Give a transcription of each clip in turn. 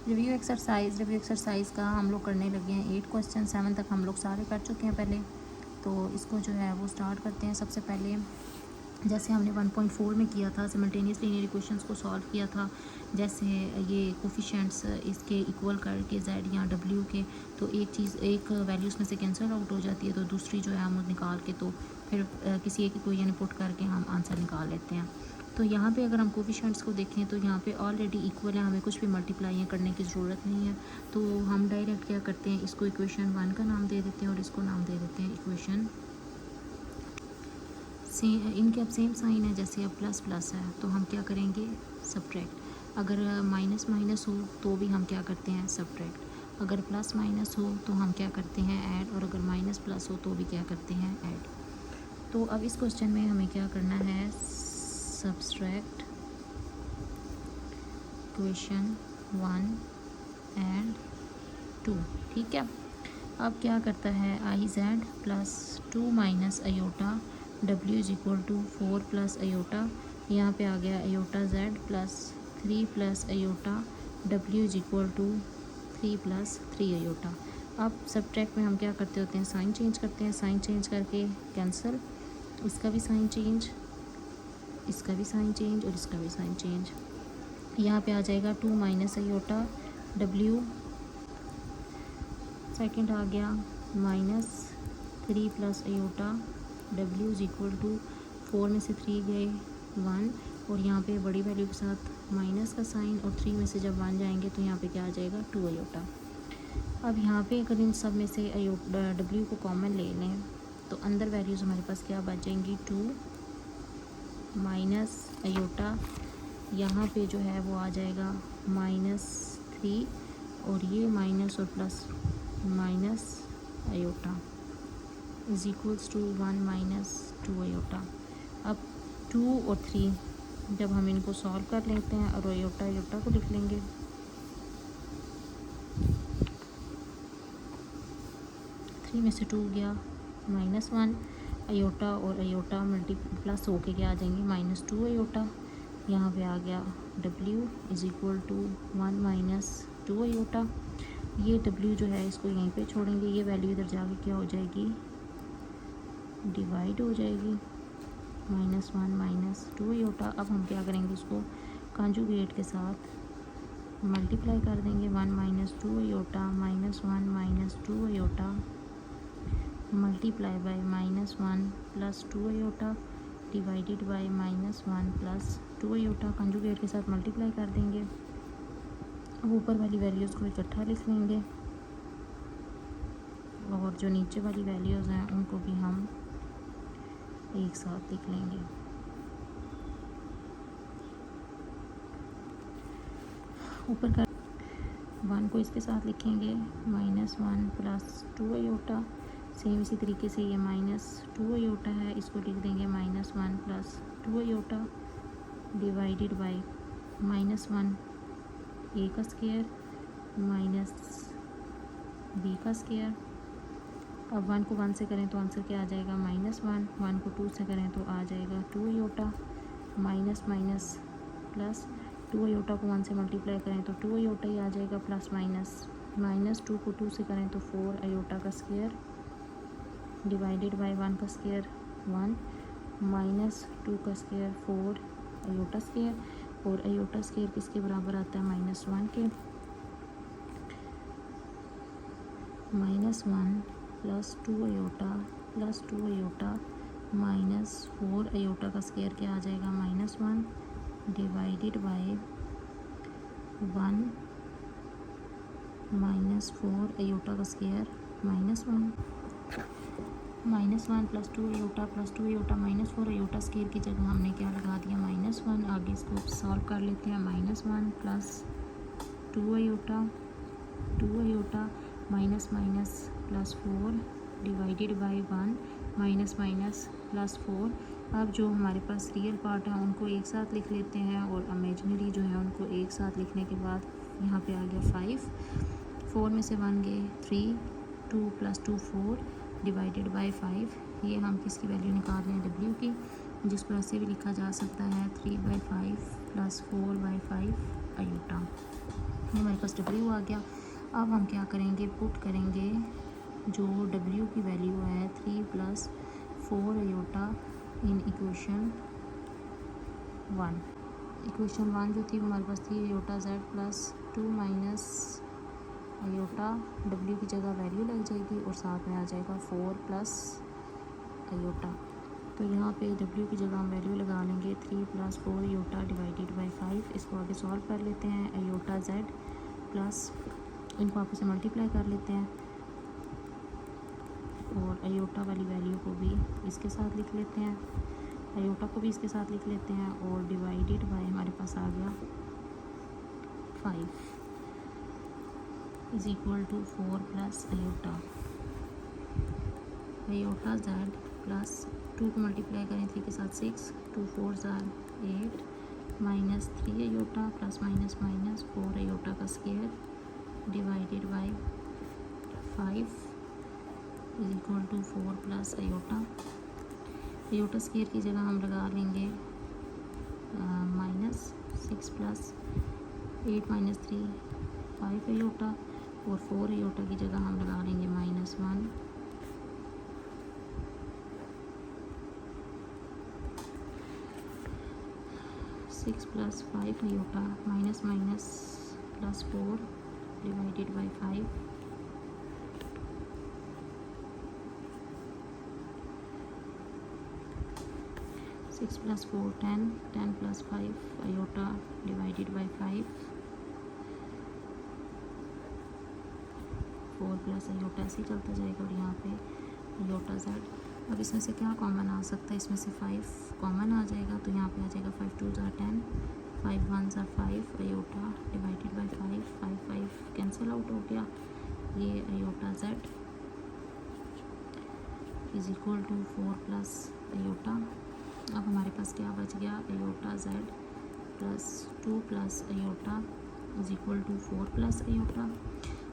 Review exercise का हम लोग करने लगे हैं 8 क्वेश्चन। 7 तक हम लोग सारे कर चुके हैं पहले। तो इसको जो है वो स्टार्ट करते हैं। सबसे पहले जैसे हमने 1.4 में किया था, सिमल्टेनियस लीनियर इक्वेशंस को सॉल्व किया था। जैसे ये कोफिशिएंट्स इसके इक्वल करके z या w के, तो एक वैल्यू उसमें से कैंसिल आउट हो जाती है, तो दूसरी जो है हम निकाल के तो फिर किसी एक इक्वेशन पुट करके हम आंसर निकाल लेते हैं। तो यहाँ पे अगर हम कोफिशिएंट्स को देखें तो यहाँ पे ऑलरेडी इक्वल है, हमें कुछ भी मल्टीप्लाई करने की ज़रूरत नहीं है। तो हम डायरेक्ट क्या करते हैं, इसको इक्वेशन 1 का नाम दे देते हैं और इसको नाम दे देते हैं इक्वेशन। इनके अब सेम साइन है, जैसे अब प्लस प्लस है तो हम क्या करेंगे, सब्ट्रैक्ट। अगर माइनस माइनस हो तो भी हम क्या करते हैं, सब्ट्रैक्ट। अगर प्लस माइनस हो तो हम क्या करते हैं, ऐड। और अगर माइनस प्लस हो तो भी क्या करते हैं, ऐड। तो अब इस क्वेश्चन में हमें क्या करना है, सब्ट्रैक्ट इक्वेशन 1 एंड 2। ठीक है। अब क्या करता है, I z plus 2 minus iota w is equal to 4 plus iota. यहाँ पे आ गया iota z plus 3 plus iota w is equal to 3 plus 3 iota. अब सब्ट्रैक्ट में हम क्या करते होते हैं, साइन चेंज करते हैं। साइन चेंज करके कैंसिल, इसका भी साइन चेंज, इसका भी साइन चेंज और इसका भी साइन चेंज। यहाँ पे आ जाएगा 2 माइनस अयोटा w, सेकेंड आ गया minus 3 plus iota w is equal to 4 में से 3 गए 1, और यहाँ पे बड़ी वैल्यू के साथ माइनस का साइन, और 3 में से जब 1 जाएंगे तो यहाँ पे क्या आ जाएगा, 2 अयोटा। अब यहाँ पे अगर इन सब में से w को कॉमन ले लें तो अंदर वैल्यूज़ हमारे पास क्या बच जाएंगी, 2 माइनस अयोटा, यहाँ पे जो है वो आ जाएगा -3, और ये माइनस और plus minus iota is equals to 1 minus 2 iota. अब 2 और 3 जब हम इनको सॉल्व कर लेते हैं और अयोटा को लिख लेंगे। 3 में से 2 गया -1 अयोटा, और अयोटा प्लस होके क्या आ जाएंगे, -2 अयोटा। यहाँ पे आ गया w is equal to 1 minus 2 iota. ये w जो है इसको यहीं पे छोड़ेंगे, ये वैल्यू इधर जाके क्या हो जाएगी, डिवाइड हो जाएगी, -1 माइनस 2 अयोटा। अब हम क्या करेंगे, इसको कॉन्जुगेट के साथ मल्टीप्लाई कर देंगे। 1 minus 2 iota -1 minus 2 iota multiply by -1 plus 2 iota divided by -1 plus 2 iota. Conjugate के साथ मल्टीप्लाई कर देंगे। अब ऊपर वाली वैल्यूज़ को इकट्ठा लिख लेंगे, और जो नीचे वाली वैल्यूज़ हैं उनको भी हम एक साथ लिख लेंगे। ऊपर का 1 को इसके साथ लिखेंगे, -1 प्लस 2 अयोटा। सेम इसी तरीके से ये -2 अयोटा है, इसको लिख देंगे -1 plus 2 iota divided by -1 a का स्क्वायर माइनस b का स्क्वायर। अब 1 को 1 से करें तो आंसर क्या आ जाएगा, -1। 1 को 2 से करें तो आ जाएगा 2 iota, minus minus plus 2 iota को 1 से मल्टीप्लाई करें तो 2 अयोटा ही आ जाएगा, प्लस माइनस -2 को 2 से करें तो 4 अयोटा का स्क्वायर डिवाइडेड बाय 1 का स्क्वायर 1 -2 का स्क्वायर 4 अयोटा स्क्वायर, और अयोटा स्क्वायर किसके बराबर आता है, -1 के। -1 plus 2 iota plus 2 iota -4 iota का स्क्वायर क्या आ जाएगा, -1 डिवाइडेड बाय 1 -4 अयोटा का square -1 plus 2 iota -4 iota square की जगह हमने क्या लगा दिया, -1। आगे इसको सॉल्व कर लेते हैं। -1 plus 2 iota minus plus 4 divided by 1 minus plus 4। अब जो हमारे पास रियल पार्ट है उनको एक साथ लिख लेते हैं, और इमेजिनरी जो है उनको एक साथ लिखने के बाद यहाँ पे आ गया 5, 4 में से 1 गए 3, 2 प्लस 2 4 डिवाइडेड बाय 5। ये हम किसकी वैल्यू निकाल रहे हैं, w की। जिसको ऐसे भी लिखा जा सकता है 3/5 प्लस 4/5 अयोटा। ये हमारे पास W आ गया। अब हम क्या करेंगे, पुट करेंगे जो W की वैल्यू है 3 + 4 अयोटा इन इक्वेशन 1। इक्वेशन 1 जो थी वो हमारे पास थी iota Z plus 2 minus iota, W की जगह वैल्यू लग जाएगी और साथ में आ जाएगा 4 प्लस अयोटा। तो यहाँ पे W की जगह हम वैल्यू लगा लेंगे 3 + 4 अयोटा डिवाइडेड बाई 5। इसको आगे सॉल्व कर लेते हैं। अयोटा Z प्लस इनको आपस से मल्टीप्लाई कर लेते हैं और अयोटा वाली वैल्यू को भी इसके साथ लिख लेते हैं, अयोटा को भी इसके साथ लिख लेते हैं और डिवाइडेड बाय हमारे पास आ गया 5 = 4 plus iota. Iota Z plus 2 को मल्टीप्लाई करें 3 के साथ 6, 2 4 = 8 minus 3 iota plus minus minus 4 iota का square divided by 5 = 4 plus iota. Iota square की जगह हम लगा लेंगे -6 + 8 - 3 5 अयोटा और 4 अयोटा की जगह हम लगा लेंगे -1। 6 + 5 iota minus minus plus 4 divided by 5। 6 + 4 10, 10 + 5 iota divided by 5, 4 plus iota ऐसे ही चलता जाएगा और यहाँ पे अयोटा Z। अब इसमें से क्या कॉमन आ सकता है, इसमें से 5 कॉमन आ जाएगा तो यहाँ पे आ जाएगा 5 2 = 10, 5 1 = 5 iota divided by 5, 5 5 cancel out हो गया। ये अयोटा Z = 4 प्लस अयोटा। अब हमारे पास क्या बच गया, iota Z plus 2 plus iota = 4 plus iota.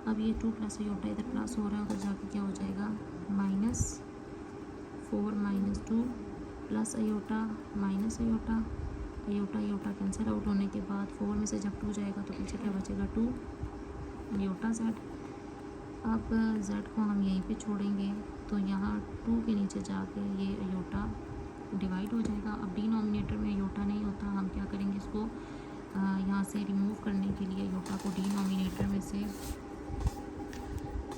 अब ये 2 प्लस अयोटा इधर प्लस हो रहा है, उधर जाके क्या हो जाएगा -4 - 2 plus iota minus iota. Iota iota cancel out होने के बाद 4 में से जब 2 जाएगा तो पीछे क्या बचेगा 2 अयोटा Z। अब Z को हम यहीं पे छोड़ेंगे तो यहाँ 2 के नीचे जाके ये अयोटा डिवाइड हो जाएगा। अब डिनोमिनेटर में अयोटा नहीं होता, हम क्या करेंगे इसको यहाँ से रिमूव करने के लिए अयोटा को डिनोमिनेटर में से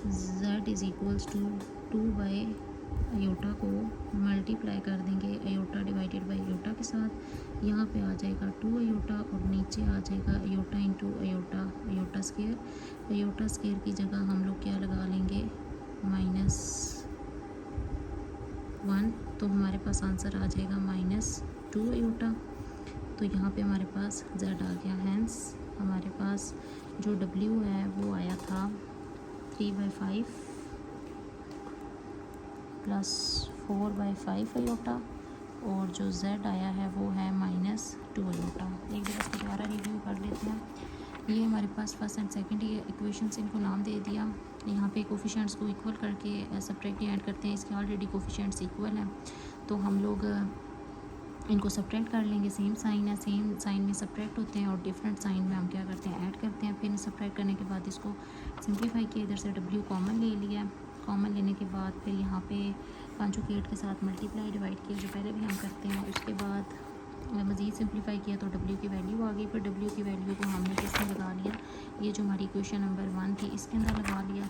Z = 2 बाय अयोटा को मल्टीप्लाई कर देंगे अयोटा डिवाइडेड बाय अयोटा के साथ। यहाँ पे आ जाएगा 2 अयोटा और नीचे आ जाएगा iota into iota, iota square. Iota square की जगह हम लोग क्या लगा लेंगे -1, तो हमारे पास आंसर आ जाएगा -2 अयोटा। तो यहाँ पे हमारे पास Z आ गया। हैंस हमारे पास जो W है वो आया था 3/5 प्लस 4/5 अयोटा और जो Z आया है वो है -2 अयोटा। एक बार इसको दोबारा रिव्यू कर लेते हैं। ये हमारे पास फर्स्ट एंड सेकंड ये इक्वेशंस इनको नाम दे दिया। यहाँ पे कोफिशिएंट्स को इक्वल करके सब्ट्रैक्ट ऐड करते हैं, इसके ऑलरेडी कोफिशिएंट्स इक्वल हैं तो हम लोग इनको सब्ट्रैक्ट कर लेंगे। सेम साइन है, सेम साइन में सब्ट्रैक्ट होते हैं और डिफरेंट साइन में हम क्या करते हैं ऐड करते हैं। फिर सब्ट्रैक्ट करने के बाद इसको सिंप्लीफाई किया, इधर से W कॉमन ले लिया। कॉमन लेने के बाद फिर यहाँ पे 5 के 8 के साथ मल्टीप्लाई डिवाइड किया जो पहले भी हम करते हैं। उसके बाद मज़ीद सिंप्लीफाई किया तो W की वैल्यू आ गई। फिर W की वैल्यू को हमने किसमें लगा लिया, ये जो हमारी इक्वेशन नंबर 1 थी इसके अंदर लगा लिया।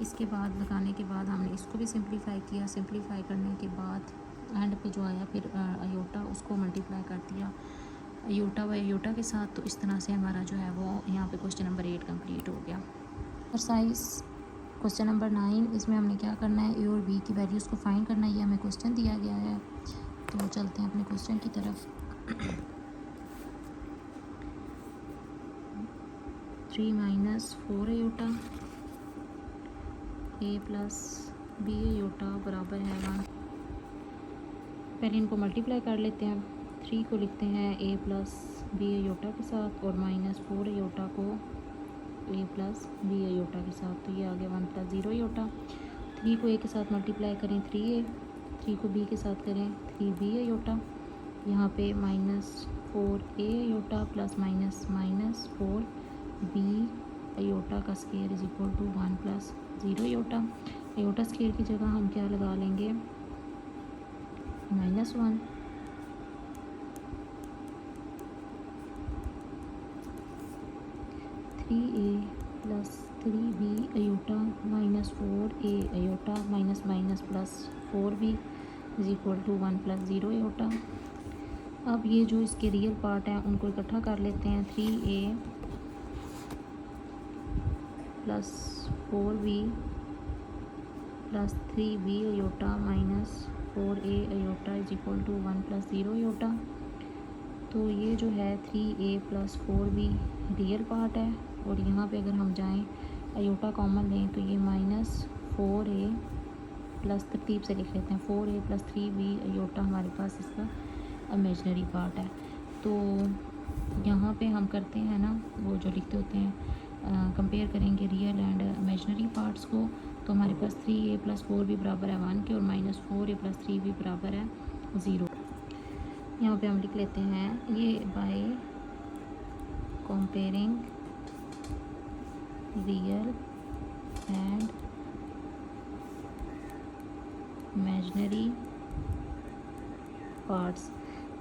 इसके बाद लगाने के बाद हमने इसको भी सिंप्लीफाई किया। सिंप्लीफाई करने के बाद एंड पे जो आया फिर अयोटा उसको मल्टीप्लाई कर दिया अयोटा बाय अयोटा के साथ। तो इस तरह से हमारा जो है वो यहाँ पे क्वेश्चन नंबर 8 कंप्लीट हो गया। एक्सरसाइज क्वेश्चन नंबर 9, इसमें हमने क्या करना है, A और B की वैल्यूज़ को फाइंड करना है। ये हमें क्वेश्चन दिया गया है तो चलते हैं अपने क्वेश्चन की तरफ। 3 - 4 iota A plus B iota बराबर है 1। पहले इनको मल्टीप्लाई कर लेते हैं। 3 को लिखते हैं A प्लस B अयोटा के साथ और -4 अयोटा को A प्लस B अयोटा के साथ। तो ये आ गया 1 + 0 अयोटा। 3 को A के साथ मल्टीप्लाई करें 3A, 3 को B के साथ करें 3B अयोटा यहाँ पे -4a iota plus -4b iota का square is equal to 1 + 0 iota. Iota square की जगह हम क्या लगा लेंगे, -1। +3a + 3b iota -4a iota +4b is equal to 1 + 0 iota. अब ये जो इसके रियल पार्ट हैं उनको इकट्ठा कर लेते हैं। 3a + 4b + 3b iota -4a iota is equal to 1 + 0 iota. तो ये जो है 3a + 4b रियल पार्ट है, और यहाँ पे अगर हम जाएं अयोटा कॉमन लें तो ये -4a प्लस तरतीब से लिख लेते हैं 4a + 3b अयोटा हमारे पास इसका इमेजनरी पार्ट है। तो यहाँ पे हम करते हैं ना, वो जो लिखते होते हैं, कंपेयर करेंगे रियल एंड इमेजनरी पार्ट्स को। तो हमारे पास 3a + 4b बराबर है 1 के, और -4a + 3b बराबर है 0। यहाँ पे हम लिख लेते हैं ये by comparing real and imaginary parts.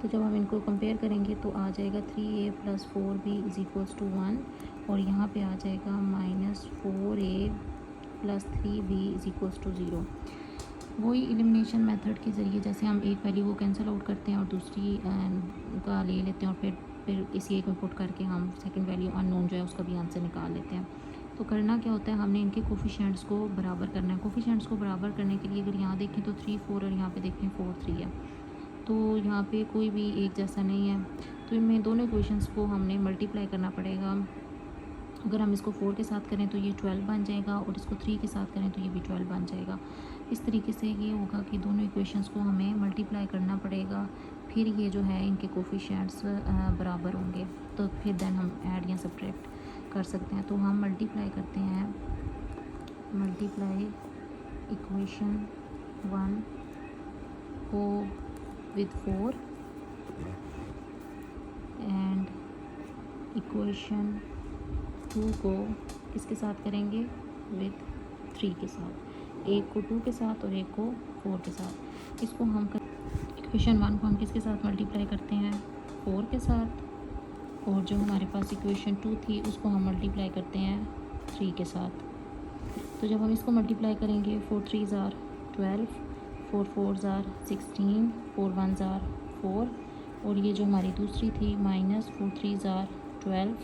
तो जब हम इनको कंपेयर करेंगे तो आ जाएगा 3a + 4b is equals to 1, और यहाँ पे आ जाएगा -4a + 3b is equals to 0। वही एलिमिनेशन मेथड के ज़रिए जैसे हम एक वैल्यू को कैंसिल आउट करते हैं और दूसरी का ले लेते हैं, और फिर इसी एक में पुट करके हम सेकंड वैल्यू अननोन जो है उसका भी आंसर निकाल लेते हैं। तो करना क्या होता है, हमने इनके कोफिशिएंट्स को बराबर करना है। कोफिशिएंट्स को बराबर करने के लिए अगर यहाँ देखें तो 3 4 और यहाँ पे देखें 4 3 है, तो यहाँ पे कोई भी एक जैसा नहीं है। तो इनमें दोनों इक्वेशंस को हमने मल्टीप्लाई करना पड़ेगा। अगर हम इसको 4 के साथ करें तो ये 12 बन जाएगा, और इसको 3 के साथ करें तो ये भी 12 बन जाएगा। इस तरीके से ये होगा कि दोनों इक्वेशंस को हमें मल्टीप्लाई करना पड़ेगा, फिर ये जो है इनके कोफिशिएंट्स बराबर होंगे, तो फिर देन हम ऐड या सब्ट्रैक्ट कर सकते हैं। तो हम मल्टीप्लाई करते हैं, मल्टीप्लाई इक्वेशन 1 को विद 4 एंड इक्वेशन 2 को किसके साथ करेंगे, विद 3 के साथ। एक को 2 के साथ और एक को 4 के साथ। इसको हम इक्वेशन 1 को हम किसके साथ मल्टीप्लाई करते हैं, 4 के साथ, और जो हमारे पास इक्वेशन 2 थी उसको हम मल्टीप्लाई करते हैं 3 के साथ। तो जब हम इसको मल्टीप्लाई करेंगे 4 3s are 12, 4 4s are 16, 4 1s are 4, और ये जो हमारी दूसरी थी -4 3s are 12,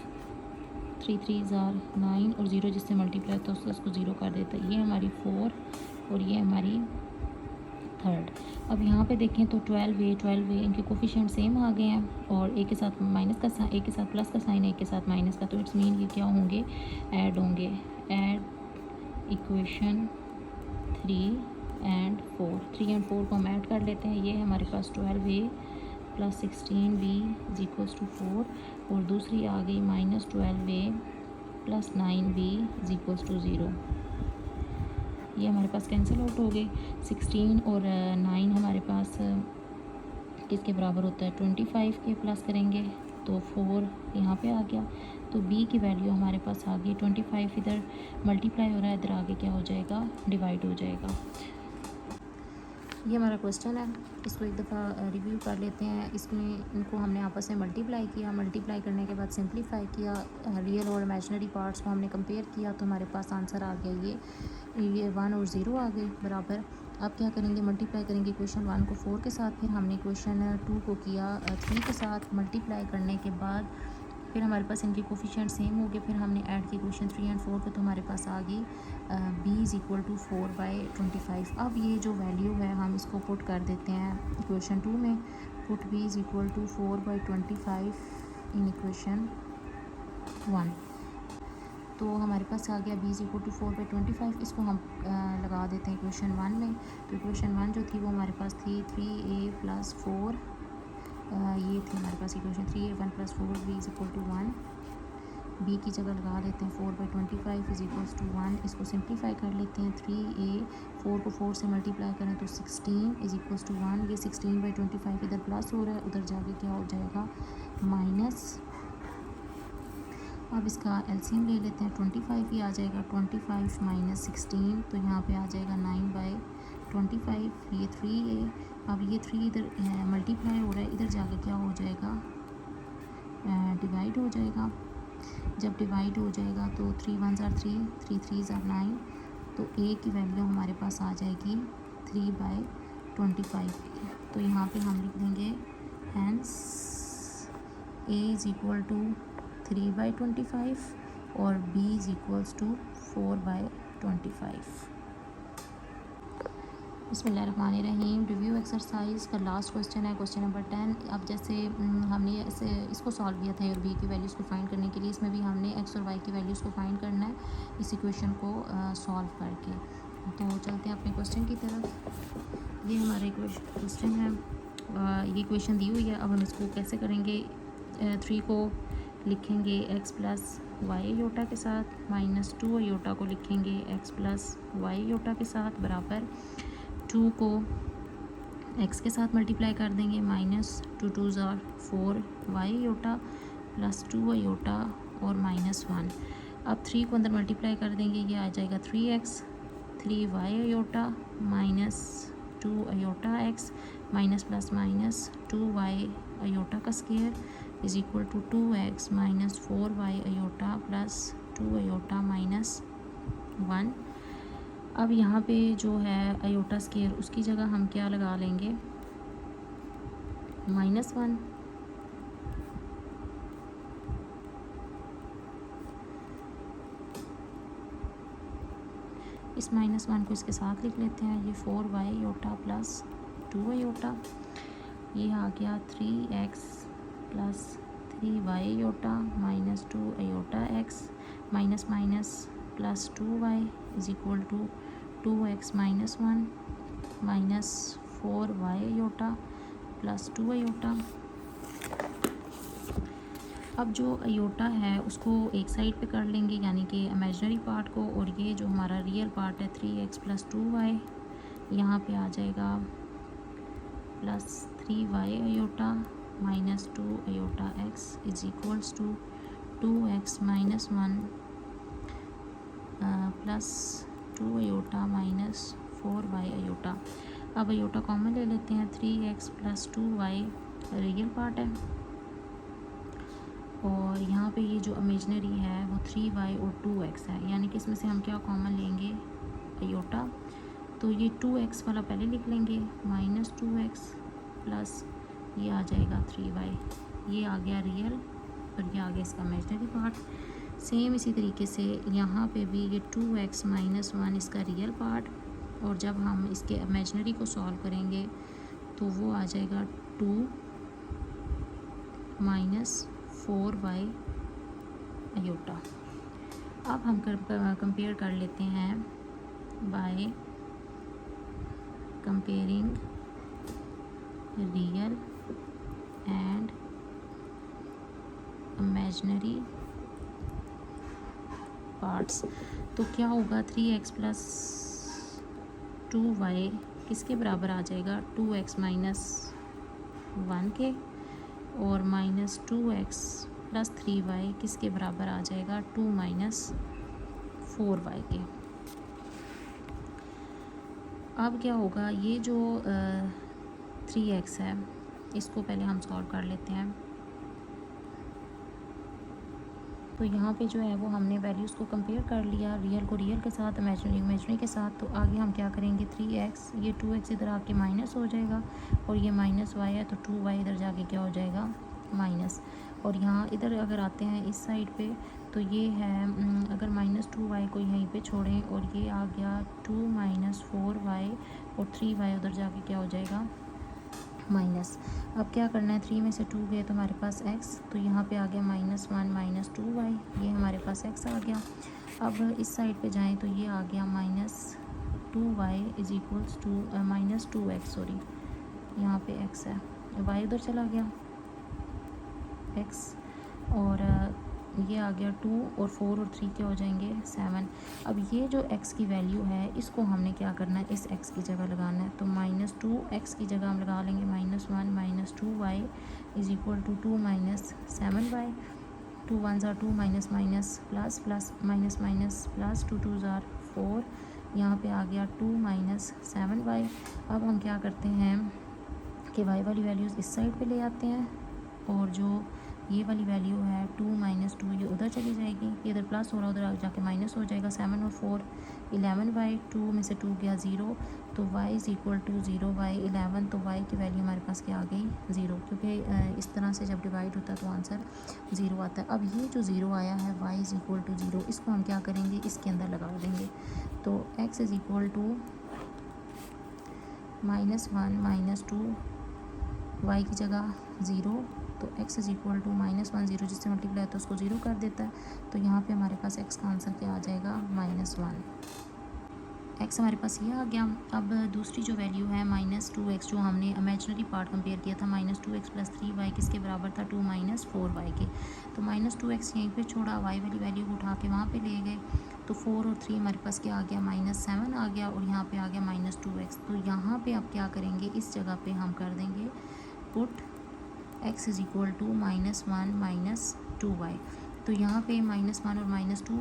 3 3s are 9, और 0 जिससे मल्टीप्लाई होता है उसको 0 कर देता है। ये हमारी 4 और ये हमारी थर्ड। अब यहाँ पे देखें तो 12a इनके कोफिशिएंट सेम आ गए हैं, और एक के साथ माइनस का साइन, एक के साथ प्लस का साइन, एक के साथ माइनस का, तो इट्स मीन ये क्या होंगे, ऐड होंगे। ऐड इक्वेशन 3 एंड 4, 3 और 4 को हम ऐड कर लेते हैं। ये हमारे पास 12a + 16b is equals to 4, और दूसरी आ गई -12a + 9b is equals to 0। ये हमारे पास कैंसिल आउट हो गए। 16 और 9 हमारे पास किसके बराबर होता है, 25 के, प्लस करेंगे तो 4 यहाँ पे आ गया। तो b की वैल्यू हमारे पास आ गई 25, इधर मल्टीप्लाई हो रहा है, इधर आगे क्या हो जाएगा, डिवाइड हो जाएगा। ये हमारा क्वेश्चन है, इसको एक दफ़ा रिव्यू कर लेते हैं। इसमें इनको हमने आपस में मल्टीप्लाई किया, मल्टीप्लाई करने के बाद सिंप्लीफाई किया, रियल और इमेजनरी पार्ट्स को हमने कंपेयर किया, तो हमारे पास आंसर आ गया ये 1 और 0 आ गए बराबर। अब क्या करेंगे, मल्टीप्लाई करेंगे इक्वेशन 1 को 4 के साथ, फिर हमने इक्वेशन 2 को किया 3 के साथ। मल्टीप्लाई करने के बाद फिर हमारे पास इनके कोफिशिएंट सेम हो गए, फिर हमने ऐड की इक्वेशन 3 एंड 4 को, तो हमारे पास आ गई b इज़ इक्वल टू 4/25। अब ये जो वैल्यू है हम इसको पुट कर देते हैं इक्वेशन 2 में। Put b is equal to 4/25 in equation 1, तो हमारे पास आ गया b इज़ इक्वल टू 4/25। इसको हम लगा देते हैं इक्वेशन 1 में। तो इक्वेशन 1 जो थी वो हमारे पास थी 3a + 4, ये थी हमारे पास equation 3a 1 + 4b is equal to 1। B की जगह लगा देते हैं 4/25 इज इक्वल्स टू 1। इसको सिंप्लीफाई कर लेते हैं 3a, 4 को 4 से मल्टीप्लाई करें तो 16 इज इक्वल्स टू 1। ये 16/25 इधर प्लस हो रहा है, उधर जाके क्या हो जाएगा माइनस। अब इसका एलसीएम ले लेते हैं 25 ही आ जाएगा, 25 माइनस 16 तो यहाँ पे आ जाएगा 9/25। ये 3a, अब ये 3 इधर मल्टीप्लाई हो रहा है, इधर जाके क्या हो जाएगा डिवाइड हो जाएगा। जब डिवाइड हो जाएगा तो 3 1s are 3, 3 3s are 9, तो a की वैल्यू हमारे पास आ जाएगी 3/25। तो यहाँ पे हम लिख देंगे hence a is equal to 3/25 और b इज़ इक्वल्स टू 4/25। बिस्मिल्लाहिर्रहमानिर्रहीम। रिव्यू एक्सरसाइज का लास्ट क्वेश्चन है, क्वेश्चन नंबर 10। अब जैसे हमने इसको सॉल्व किया था और बी की वैल्यूज़ को फाइंड करने के लिए, इसमें भी हमने एक्स और वाई की वैल्यूज़ को फाइंड करना है इस इक्वेशन को सॉल्व करके। तो चलते हैं अपने क्वेश्चन की तरफ। ये हमारा क्वेश्चन है, ये इक्वेशन दी हुई है। अब हम इसको कैसे करेंगे, 3 को लिखेंगे x प्लस वाई योटा के साथ, -2 योटा को लिखेंगे x प्लस वाई योटा के साथ, बराबर 2 को x के साथ मल्टीप्लाई कर देंगे, -2 2s are 4 y iota plus 2 iota और -1। अब 3 को अंदर मल्टीप्लाई कर देंगे, ये आ जाएगा 3x, 3 y iota -2 iota x minus plus minus 2 y iota का square is equal to 2x minus 4 y iota plus 2 iota -1। अब यहाँ पे जो है अयोटा स्क्वायर, उसकी जगह हम क्या लगा लेंगे -1। इस -1 को इसके साथ लिख लेते हैं, ये 4 वाई योटा प्लस 2 योटा, ये आ गया 3x plus 3 y iota -2 iota x minus minus plus 2y is equal to 2x minus 1 minus 4y iota plus 2 iota. अब जो अयोटा है उसको एक साइड पे कर लेंगे, यानी कि इमेजिनरी पार्ट को, और ये जो हमारा रियल पार्ट है 3x प्लस 2y यहाँ पे आ जाएगा plus 3y iota minus 2 iota x is equals to 2x minus 1 plus 2 iota minus 4y iota. अब अयोटा कॉमन ले लेते हैं, 3x plus 2y real part है, और यहाँ पे ये जो इमेजिनरी है वो 3y और 2x है, यानी कि इसमें से हम क्या कॉमन लेंगे अयोटा। तो ये 2x वाला पहले लिख लेंगे, -2x प्लस ये आ जाएगा 3y, ये आ गया रियल और ये आ गया इसका इमेजिनरी पार्ट। सेम इसी तरीके से यहाँ पे भी ये 2x माइनस 1 इसका रियल पार्ट, और जब हम इसके इमेजिनरी को सॉल्व करेंगे तो वो आ जाएगा 2 माइनस 4y अयोटा। अब हम कंपेयर कर लेते हैं by comparing real and imaginary parts. तो क्या होगा, 3x प्लस 2y किसके बराबर आ जाएगा 2x माइनस 1 के, और -2x प्लस 3y किसके बराबर आ जाएगा 2 माइनस 4y के। अब क्या होगा, ये जो 3x है इसको पहले हम सॉल्व कर लेते हैं। तो यहाँ पे जो है वो हमने वैल्यूज़ को कंपेयर कर लिया, रियल को रियल के साथ, इमेजिनरी के साथ। तो आगे हम क्या करेंगे, 3x, ये 2x इधर आके माइनस हो जाएगा, और ये -y है तो 2y इधर जाके क्या हो जाएगा माइनस। और यहाँ इधर अगर आते हैं इस साइड पे तो ये है, अगर -2y को यहीं पे छोड़ें और ये आ गया 2 माइनस 4y और 3y उधर जाके क्या हो जाएगा माइनस। अब क्या करना है, 3 में से 2 गए तो हमारे पास x, तो यहाँ पे आ गया -1 माइनस 2y, ये हमारे पास x आ गया। अब इस साइड पे जाएं तो ये आ गया -2y is equals to -2x, sorry यहाँ पे x है, y उधर चला गया x, और ये आ गया 2 और 4 और 3 क्या हो जाएंगे 7। अब ये जो x की वैल्यू है इसको हमने क्या करना है, इस x की जगह लगाना है। तो -2x की जगह हम लगा लेंगे -1 -2y is equal to 2 -7y। 2 1 ज़ार 2 minus minus plus plus minus minus plus 2 2 ज़ार 4। यहाँ पे आ गया 2 -7y। अब हम क्या करते हैं कि y वाली वैल्यूज़ इस साइड पे ले आते हैं और जो ये वाली वैल्यू है 2 -2 ये उधर चली जाएगी, ये इधर प्लस हो रहा है उधर जाके माइनस हो जाएगा। 7 और 4 11y, 2 में से 2 गया 0, तो y is equal to 0y 11। तो y की वैल्यू हमारे पास क्या आ गई 0, क्योंकि इस तरह से जब डिवाइड होता है तो आंसर 0 आता है। अब ये जो 0 आया है y इज़ इक्वल टू 0, इसको हम क्या करेंगे इसके अंदर लगा देंगे। तो x is equal to -1 -2 y की जगह 0, तो x इज़ इक्वल टू -1 0 जिससे मल्टीप्लाई तो उसको 0 कर देता है। तो यहाँ पे हमारे पास x का आंसर क्या आ जाएगा -1। x हमारे पास ये आ गया। अब दूसरी जो वैल्यू है -2x, जो हमने इमेजिनरी पार्ट कंपेयर किया था, -2x + 3y किसके बराबर था 2 -4y के। तो -2x यहीं पे छोड़ा, y वाली वैल्यू को उठा के वहाँ पे ले गए, तो 4 और 3 हमारे पास क्या आ गया -7 आ गया, और यहाँ पे आ गया -2x। तो यहाँ पे अब क्या करेंगे, इस जगह पे हम कर देंगे put x is equal to -1 -2y। तो यहाँ पे -1 और -2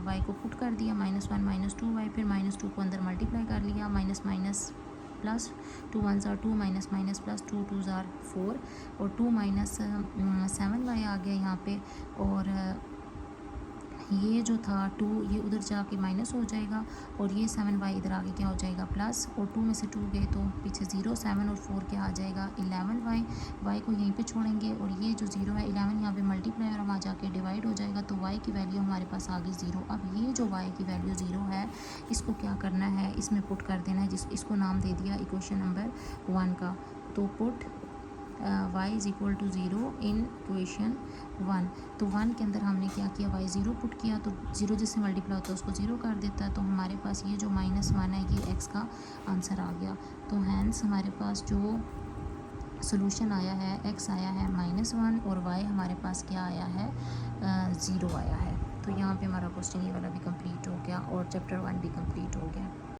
y को पुट कर दिया, -1 -2y, फिर -2 को अंदर मल्टीप्लाई कर लिया, माइनस माइनस प्लस 2 1 ज़ार 2 माइनस माइनस प्लस 2 2 ज़ार 4, और 2 -7y आ गया यहाँ पे, और ये जो था 2 ये उधर जाके माइनस हो जाएगा, और ये 7y इधर आगे क्या हो जाएगा प्लस, और 2 में से 2 गए तो पीछे 0, 7 और 4 क्या आ जाएगा 11y। y को यहीं पे छोड़ेंगे, और ये जो 0 है 11 यहाँ पे मल्टीप्लाई और वहाँ जाके डिवाइड हो जाएगा, तो y की वैल्यू हमारे पास आ गई 0। अब ये जो y की वैल्यू 0 है इसको क्या करना है, इसमें पुट कर देना है, इसको नाम दे दिया इक्वेशन नंबर 1 का। तो put y is equal to 0 in equation 1। तो 1 के अंदर हमने क्या किया, y 0 पुट किया, तो 0 जिससे मल्टीप्लाई होता है उसको 0 कर देता है। तो हमारे पास ये जो -1 है ये x का आंसर आ गया। तो हैंस हमारे पास जो सोल्यूशन आया है x आया है -1, और y हमारे पास क्या आया है 0 आया है। तो यहाँ पे हमारा क्वेश्चन ये वाला भी कंप्लीट हो गया, और चैप्टर 1 भी कंप्लीट हो गया।